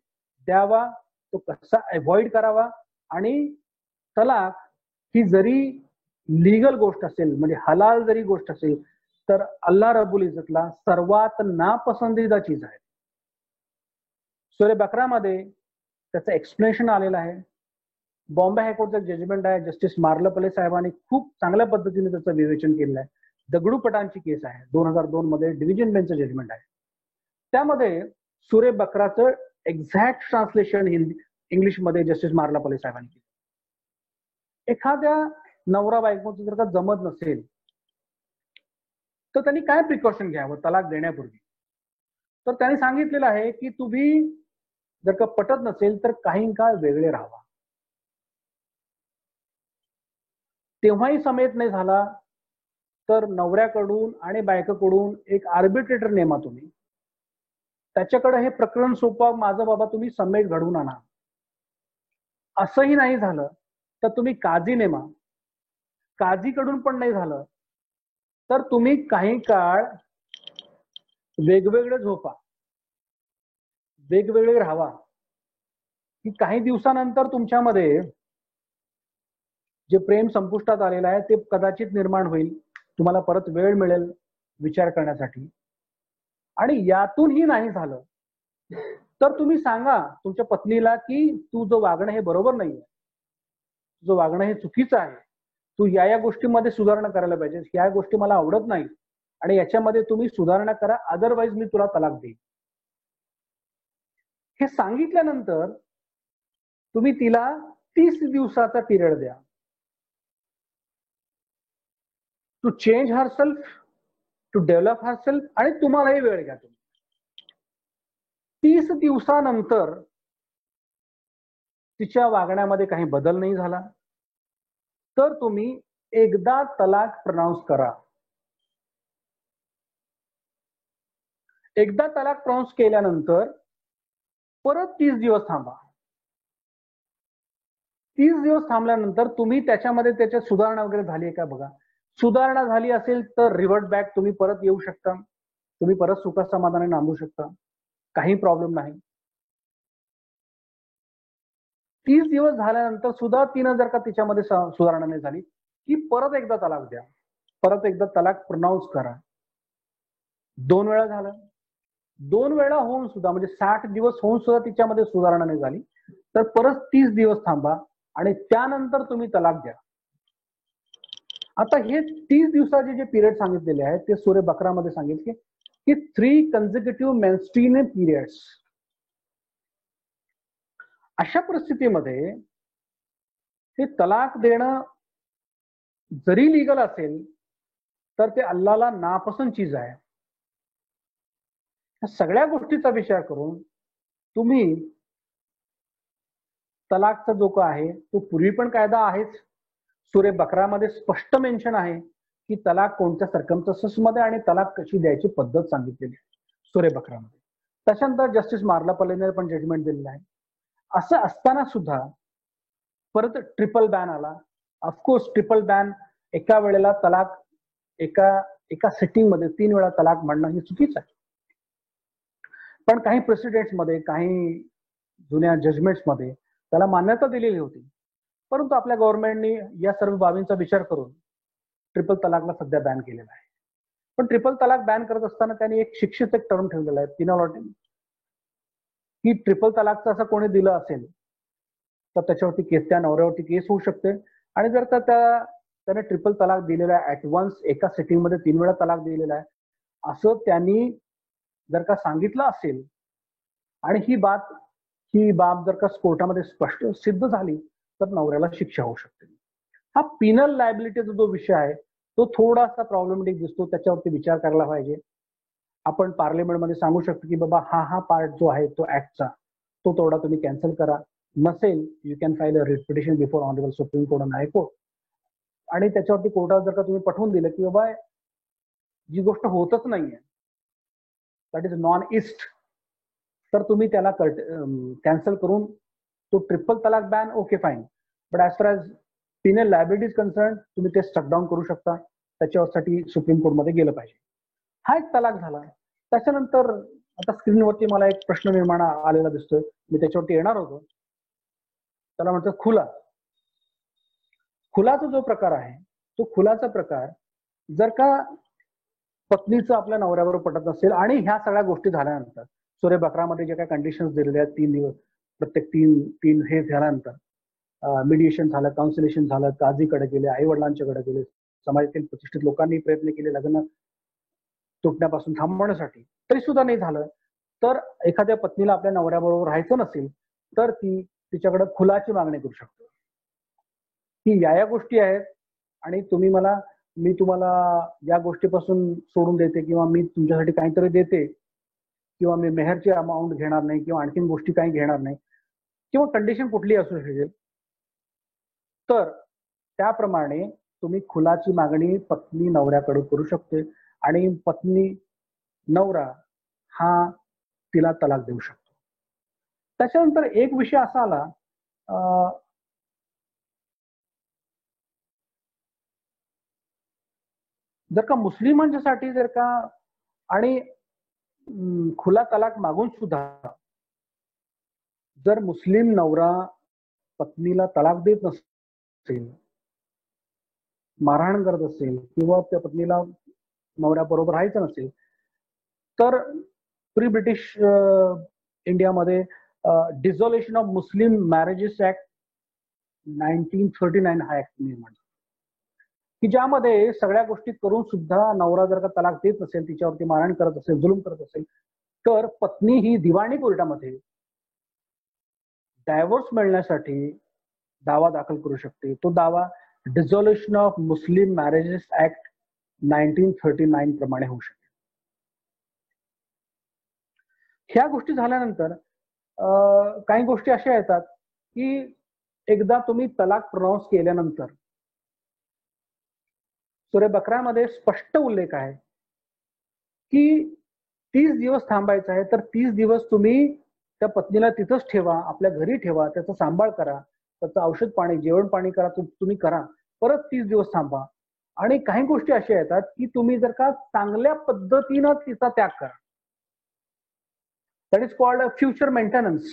द्यावा, तो कसा अवॉइड करावा. आणि तलाक ही जरी लीगल गोष्ट असेल, म्हणजे हलाल जरी गोष्ट असेल, तर अल्लाह रब्बुल इज्जतला सर्वात नापसंदीदा चीज आहे. सूरे बकरामध्ये त्याचं एक्सप्लेनेशन आलेलं आहे. बॉम्बे हायकोर्टचं जजमेंट आहे, जस्टिस मार्लपले साहेबांनी खूप चांगल्या पद्धतीने त्याचं विवेचन केलेलं आहे. दगडूपटांची केस आहे, 2002 मध्ये डिव्हिजन बेंचचं जजमेंट आहे. त्यामध्ये सूरे बकराचं एक्झॅक्ट ट्रान्सलेशन इंग्लिशमध्ये जस्टिस मार्लपले साहेबांनी केलं. एखाद्या नवरा बायकोचं जर का जमत नसेल तर त्यांनी काय प्रिकॉशन घ्यावं तलाक देण्यापूर्वी? तर त्यांनी सांगितलेलं आहे की तुम्ही जर का पटत नसेल तर काही काळ वेगळे राहावा. तेव्हाही समेत नाही झाला तर नवऱ्याकडून आणि बायकोकडून एक आर्बिट्रेटर नेमा तुम्ही. त्याच्याकडे हे प्रकरण सोपवा, माझं बाबा तुम्ही समेट घडवून आणा. असंही नाही झालं तर तुम्ही काझी नेमा. काझीकडून पण नाही झालं तर तुम्ही काही काळ वेगवेगळे झोपा, वेगवेगळे राहावा. की काही दिवसानंतर तुमच्यामध्ये जे प्रेम संपुष्टात आलेलं आहे ते कदाचित निर्माण होईल. तुम्हाला परत वेळ मिळेल विचार करण्यासाठी. आणि यातूनही नाही झालं तर तुम्ही सांगा तुमच्या पत्नीला की तू जो वागणं हे बरोबर नाहीये, तुझं वागणं हे चुकीचं आहे, तू या गोष्टीमध्ये सुधारणा करायला पाहिजे, या गोष्टी मला आवडत नाही आणि याच्यामध्ये तुम्ही सुधारणा करा, अदरवाईज मी तुला तलाक देईन. हे सांगितल्यानंतर तुम्ही तिला 30 दिवसाचा पिरियड द्या to change herself, to develop herself, आणि तुम्हालाही वेळ घ्या. तुम्ही 30 दिवसानंतर तिच्या वागण्यामध्ये काही बदल नाही झाला तर तुम्ही एकदा तलाक प्रनाऊन्स करा. एकदा तलाक प्रनाऊन्स केल्यानंतर परत 30 दिवस थांबा. 30 दिवस थांबल्यानंतर तुम्ही त्याच्यामध्ये त्याच्यात सुधारणा वगैरे झाली आहे का बघा. सुधारणा झाली असेल तर रिव्हर्ट बॅक तुम्ही परत येऊ शकता, तुम्ही परत सुखसमाधानाने नांदू शकता, काही प्रॉब्लेम नाही. 30 दिवस झाल्यानंतर सुद्धा तिनं जर का तिच्यामध्ये सुधारणा नाही झाली की परत एकदा तलाक द्या, परत एकदा तलाक प्रनाऊन्स करा. 2 वेळा झालं, 2 वेळा होऊन सुद्धा म्हणजे 60 दिवस होऊन सुद्धा तिच्यामध्ये सुधारणा नाही झाली तर परत 30 दिवस थांबा आणि त्यानंतर तुम्ही तलाक द्या. आता हे 30 दिवसाचे जे पिरियड सांगितलेले आहेत ते सूर्य बकरामध्ये सांगितले की 3 कन्झिक्युटिव्ह मेन्स्ट्रुअल पिरियड्स. अशा परिस्थितीमध्ये हे तलाक देणं जरी लिगल असेल तर ते अल्लाहला नापसंत चीज आहे. ह्या सगळ्या गोष्टीचा विचार करून तुम्ही तलाकचा जो का आहे तो पूर्वी पण कायदा आहेच. सूर्य बकरामध्ये स्पष्ट मेन्शन आहे की तलाक कोणत्या सर्कमस्टन्सेस मध्ये आणि तलाक कशी द्यायची पद्धत सांगितलेली आहे सूर्य बकरामध्ये. त्याच्यानंतर जस्टिस मार्लापल्लेने पण जजमेंट दिलेलं आहे. असं असताना सुद्धा परत ट्रिपल बॅन आला. ऑफकोर्स ट्रिपल बॅन, एका वेळेला तलाक एका सिटिंग मध्ये 3 वेळा तलाक म्हणणं हे चुकीचं आहे. पण काही प्रेसिडेंट्स मध्ये, काही जुन्या जजमेंट्स मध्ये त्याला मान्यता दिलेली होती. परंतु आपल्या गव्हर्नमेंटने या सर्व बाबींचा विचार करून ट्रिपल तलाकला सध्या बॅन केलेला आहे. पण ट्रिपल तलाक बॅन करत असताना त्यांनी एक शिक्षित एक टर्म ठेवलेला आहे पिनॉलिटी, की ट्रिपल तलाकचं असं कोणी दिलं असेल तर त्याच्यावरती केस, त्या नवऱ्यावरती केस होऊ शकते. आणि जर का त्याने ट्रिपल तलाक दिलेला आहे, ऍट वन्स एका सिटिंग मध्ये 3 वेळा तलाक दिलेला आहे असं त्यांनी जर का सांगितलं असेल आणि ही बाब जर का कोर्टामध्ये स्पष्ट सिद्ध झाली तर नवऱ्याला शिक्षा होऊ शकते. हा पिनल लायबिलिटीचा जो विषय आहे तो थोडासा प्रॉब्लेमॅटिक दिसतो, त्याच्यावरती विचार करायला पाहिजे. आपण पार्लमेंटमध्ये सांगू शकतो की बाबा हा पार्ट जो आहे तो ऍक्टचा तो तेवढा तुम्ही कॅन्सल करा. नसेल you can file a writ petition before honourable supreme court and high court. आणि त्याच्यावरती कोर्टात जर का तुम्ही पठवून दिलं की बाबा जी गोष्ट होतच नाहीये, दॅट इज नॉन इस्ट, तर तुम्ही त्याला कॅन्सल करून तो ट्रिपल तलाक ban okay fine. But as far as Pinal liability is concern तुम्ही ते स्टक डाऊन करू शकता. त्याच्यासाठी सुप्रीम कोर्टमध्ये गेलं पाहिजे. हा एक तलाक झाला. त्याच्यानंतर आता स्क्रीनवरती मला एक प्रश्न निर्माण आलेला दिसतोय, मी त्याच्यावरती येणार होतो. त्याला म्हणतात खुला. खुलाचा जो प्रकार आहे तो खुलाचा प्रकार जर का पत्नीचं आपल्या नवऱ्याबरोबर पटत नसेल आणि ह्या सगळ्या गोष्टी झाल्यानंतर सूर्य बकरामध्ये जे काही कंडिशन्स दिलेले आहेत 3 दिवस, प्रत्येक तीन हे झाल्यानंतर मीडिएशन झालं, काउन्सिलेशन झालं, काझीकडे गेले, आई वडिलांच्याकडे गेले, समाजातील प्रतिष्ठित लोकांनी प्रयत्न केले लग्न तुटण्यापासून थांबवण्यासाठी, तरी सुद्धा नाही झालं तर एखाद्या पत्नीला आपल्या नवऱ्याबरोबर राहायचं नसेल तर ती तिच्याकडे खुलाची मागणी करू शकते की या गोष्टी आहेत आणि मी तुम्हाला या गोष्टीपासून सोडून देते किंवा मी तुमच्यासाठी काहीतरी देते किंवा मी मेहरची अमाऊंट घेणार नाही किंवा आणखीन गोष्टी काही घेणार नाही किंवा कंडिशन कुठली असू शकेल, तर त्याप्रमाणे तुम्ही खुलाची मागणी पत्नी नवऱ्याकडे करू शकते आणि पत्नी नवरा हा तिला तलाक देऊ शकतो. त्याच्यानंतर एक विषय असा आला, जर का मुस्लिमांच्यासाठी जर का आणि खुला तलाक मागून सुद्धा जर मुस्लिम नवरा पत्नीला तलाक देत नसेल, मारहाण करत असेल किंवा त्या पत्नीला नवऱ्याबरोबर राहायचं नसेल, तर प्री ब्रिटिश इंडियामध्ये dissolution of Muslim marriages act 1939 हा ऍक्ट निर्माण, की ज्यामध्ये सगळ्या गोष्टी करून सुद्धा नवरा जर का तलाक देत नसेल, तिच्यावरती मारहाण करत असेल, जुलूम करत असेल, तर पत्नी ही दिवाणी कोर्टामध्ये डायव्होर्स मिळण्यासाठी दावा दाखल करू शकते. तो दावा dissolution of Muslim marriages act 1939 प्रमाणे होऊ शकते. ह्या गोष्टी झाल्यानंतर काही गोष्टी अशा येतात की एकदा तुम्ही तलाक प्रोनाऊन्स केल्यानंतर सूरे बकरामध्ये स्पष्ट उल्लेख आहे की 30 दिवस थांबायचं आहे, तर 30 दिवस तुम्ही त्या पत्नीला तिथंच ठेवा, आपल्या घरी ठेवा, त्याचा सांभाळ करा, त्याचं औषध पाणी जेवण पाणी करा, तुम्ही करा, परत 30 दिवस थांबा. आणि काही गोष्टी अशा येतात की तुम्ही जर का चांगल्या पद्धतीनं तिचा त्याग करा, that is called future maintenance.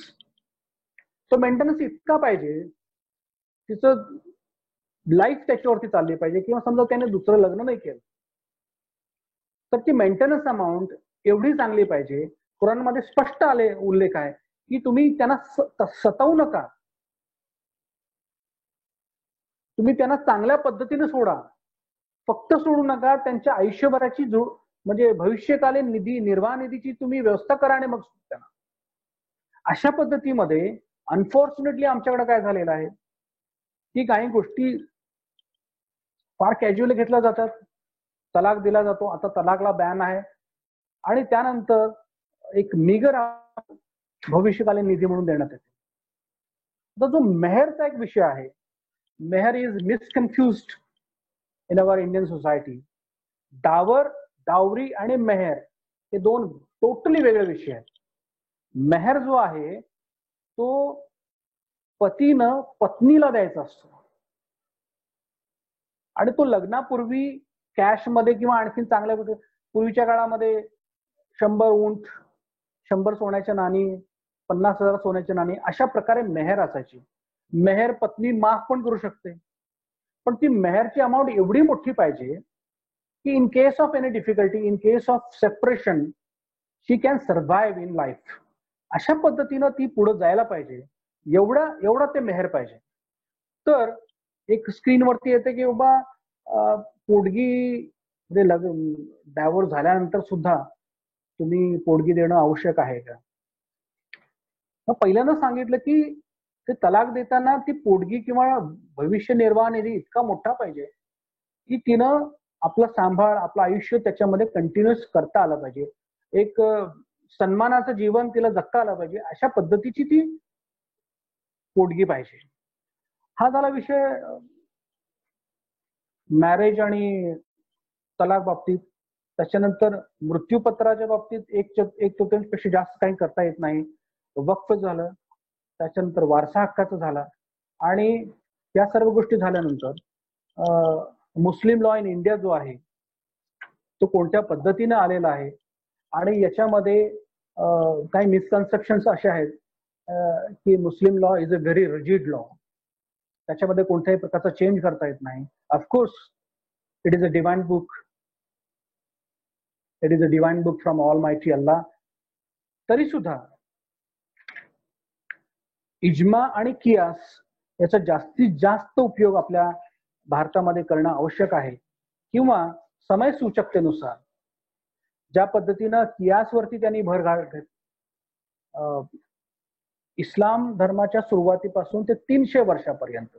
तो मेंटेनन्स इतका पाहिजे, तिचं लाईफ त्याच्यावरती चालली पाहिजे, किंवा समजा त्याने दुसरं लग्न नाही केलं तर ती मेंटेनन्स अमाऊंट एवढी चांगली पाहिजे. कुराणमध्ये स्पष्ट उल्लेख आहे की तुम्ही त्यांना सतावू नका, तुम्ही त्यांना चांगल्या पद्धतीने सोडा, फक्त सोडू नका, त्यांच्या आयुष्यभराची म्हणजे भविष्यकालीन निधी, निर्वाह निधीची तुम्ही व्यवस्था करा आणि मग त्यांना. अशा पद्धतीमध्ये अनफॉर्च्युनेटली आमच्याकडे काय झालेलं आहे की काही गोष्टी फार कॅज्युअली घेतल्या जातात, तलाक दिला जातो, आता तलाकला बॅन आहे, आणि त्यानंतर एक निगर भविष्यकालीन निधी म्हणून देण्यात येते. तर जो मेहरचा एक विषय आहे, mehr is misconfused in our Indian society. Dowry आणि मेहर हे दोन टोटली वेगळे विषय आहेत. मेहर जो आहे तो पतीनं पत्नीला द्यायचा असतो, आणि तो लग्नापूर्वी कॅश मध्ये किंवा आणखीन चांगल्या पूर्वीच्या काळामध्ये 100 उंट, 100 सोन्याच्या नाणी, 50,000 सोन्याच्या नाणी, अशा प्रकारे मेहर असायची. मेहर पत्नी माफ पण करू शकते, पण ती मेहरची अमाऊंट एवढी मोठी पाहिजे की in case of any difficulty, in case of separation, she can survive in life. अशा पद्धतीनं ती पुढे जायला पाहिजे, एवढा ते मेहर पाहिजे. तर एक स्क्रीनवरती येते की बाबा पोटगी डायव्होर्स झाल्यानंतर सुद्धा तुम्ही पोटगी देणं आवश्यक आहे का. मग पहिल्यांदा सांगितलं की ते तलाक देताना ती पोटगी किंवा भविष्य निर्वाह निधी इतका मोठा पाहिजे की तिनं आपला सांभाळ, आपलं आयुष्य त्याच्यामध्ये कंटिन्युअस करता आलं पाहिजे, एक सन्मानाचं जीवन तिला जगता आलं पाहिजे, अशा पद्धतीची ती पोटगी पाहिजे. हा झाला विषय मॅरेज आणि तलाक बाबतीत. त्याच्यानंतर मृत्यूपत्राच्या बाबतीत एक चतुर्थांशपेक्षा जास्त काही करता येत नाही. वक्फ झालं, त्याच्यानंतर वारसा हक्काचं झाला, आणि या सर्व गोष्टी झाल्यानंतर मुस्लिम लॉ इन इंडिया जो आहे तो कोणत्या पद्धतीने आलेला आहे, आणि याच्यामध्ये काही मिसकन्सेप्शन्स असे आहेत की Muslim law is a very rigid law, त्याच्यामध्ये कोणत्याही प्रकारचा चेंज करता येत नाही. Of course it is a divine book, it is a divine book from all mighty Allah. तरी सुद्धा इजमा आणि कियास याचा जास्तीत जास्त उपयोग आपल्या भारतामध्ये करणं आवश्यक आहे, किंवा समय सूचकतेनुसार ज्या पद्धतीनं कियासवरती त्यांनी भर घातली, इस्लाम धर्माच्या सुरुवातीपासून ते 300 वर्षापर्यंत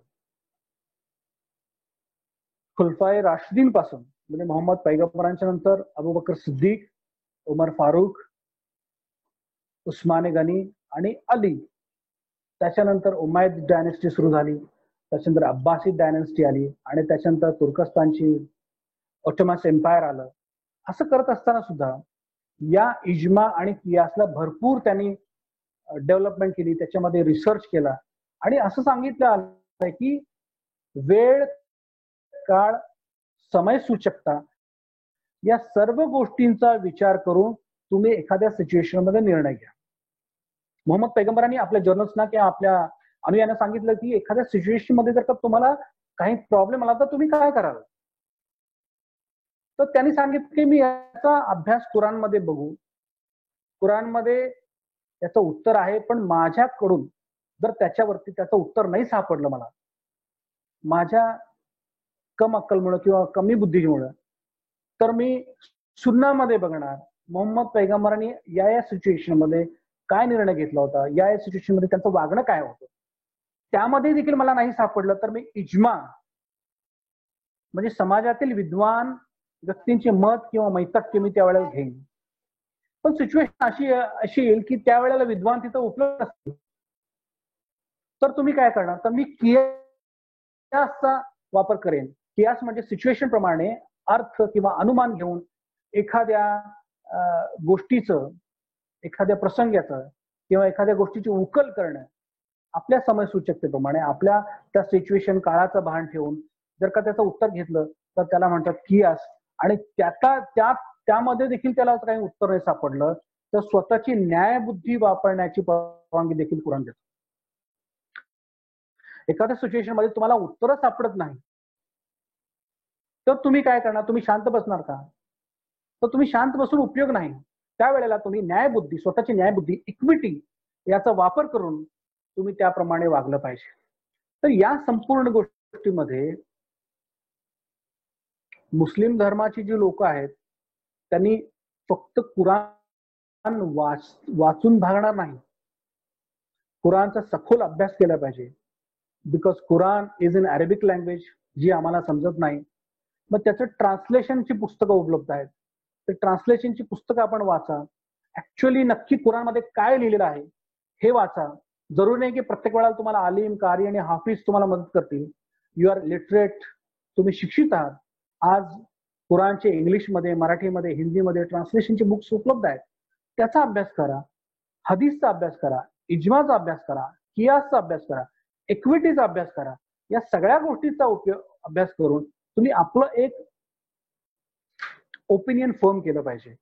खुलफाए राशिदीन पासून, म्हणजे मोहम्मद पैगंबरांच्या नंतर अबू बकर सिद्दीक, उमर फारूक, उस्माने गनी आणि अली. त्याच्यानंतर उमायद डायनेस्टी सुरू झाली, त्याच्यानंतर अब्बासी डायनेस्टी आली आणि त्याच्यानंतर तुर्कस्तानची ऑटोमस एम्पायर आलं. असं करत असताना सुद्धा या इजमा आणि कियासला भरपूर त्यांनी डेव्हलपमेंट केली, त्याच्यामध्ये रिसर्च केला आणि असं सांगितलं आलं की वेळ, काळ, समय सूचकता या सर्व गोष्टींचा विचार करून तुम्ही एखाद्या सिच्युएशन मध्ये निर्णय घ्या. मोहम्मद पैगंबरांनी आपल्या जर्नल्सना किंवा आपल्या अनुयायांना सांगितलं की एखाद्या सिच्युएशन मध्ये जर का तुम्हाला काही प्रॉब्लेम आला तर तुम्ही काय कराल. तर त्यांनी सांगितलं की मी याचा अभ्यास कुराणमध्ये बघू, कुराणमध्ये याचं उत्तर आहे, पण माझ्याकडून जर त्याच्यावरती त्याचं उत्तर नाही सापडलं मला, माझ्या कम अक्कलमुळे किंवा कमी बुद्धीमुळे, तर मी सुन्नामध्ये बघणार मोहम्मद पैगंबरांनी या सिच्युएशन मध्ये काय निर्णय घेतला होता, या सिच्युएशन मध्ये त्यांचं वागणं काय होतं. त्यामध्ये देखील मला नाही सापडलं तर मी इजमा म्हणजे समाजातील विद्वान व्यक्तींचे मत किंवा मैतक्य मी त्यावेळेला घेईन. पण सिच्युएशन अशी येईल की त्यावेळेला विद्वान तिथं उपलब्ध असतील, तर तुम्ही काय करणार. तर मी कियासचा वापर करेन. कियास म्हणजे सिच्युएशन प्रमाणे अर्थ किंवा अनुमान घेऊन एखाद्या गोष्टीचं, एखाद्या प्रसंगाचं किंवा एखाद्या गोष्टीची उकल करणं आपल्या समयसूचकतेप्रमाणे, आपल्या त्या सिच्युएशन काळाचं भान ठेवून जर का त्याचं उत्तर घेतलं तर त्याला म्हणतात कियास. आणि त्यामध्ये देखील त्याला काही उत्तर नाही सापडलं तर स्वतःची न्यायबुद्धी वापरण्याची परवानगी देखील कुराण देतो. एखाद्या सिच्युएशन मध्ये तुम्हाला उत्तर सापडत नाही तर तुम्ही काय करणार. तुम्ही शांत बसणार का. तर तुम्ही शांत बसून उपयोग नाही. त्यावेळेला तुम्ही न्यायबुद्धी, स्वतःची न्यायबुद्धी, इक्विटी याचा वापर करून तुम्ही त्याप्रमाणे वागलं पाहिजे. तर या संपूर्ण गोष्टीमध्ये मुस्लिम धर्माची जी लोक आहेत त्यांनी फक्त कुराण वाचून भागणार नाही, कुराणचा सखोल अभ्यास केला पाहिजे. Because Quran is in Arabic language, जी आम्हाला समजत नाही. मग त्याचं ट्रान्सलेशनची पुस्तकं उपलब्ध आहेत, ते ट्रान्सलेशनची पुस्तकं आपण वाचा. ऍक्च्युअली नक्की कुराणमध्ये काय लिहिलेलं आहे हे वाचा. जरुरी नाही की प्रत्येक वेळेला तुम्हाला आलिम, कारी आणि हाफिज तुम्हाला मदत करतील. यू आर लिटरेट, तुम्ही शिक्षित आहात. आज कुराणचे इंग्लिशमध्ये, मराठीमध्ये, हिंदीमध्ये ट्रान्सलेशनचे बुक्स उपलब्ध आहेत. त्याचा अभ्यास करा, हदीसचा अभ्यास करा, इजमाचा अभ्यास करा, कियासचा अभ्यास करा, इक्विटीचा अभ्यास करा. या सगळ्या गोष्टीचा अभ्यास करून तुम्ही आपलं एक ओपिनियन फॉर्म केलं पाहिजे.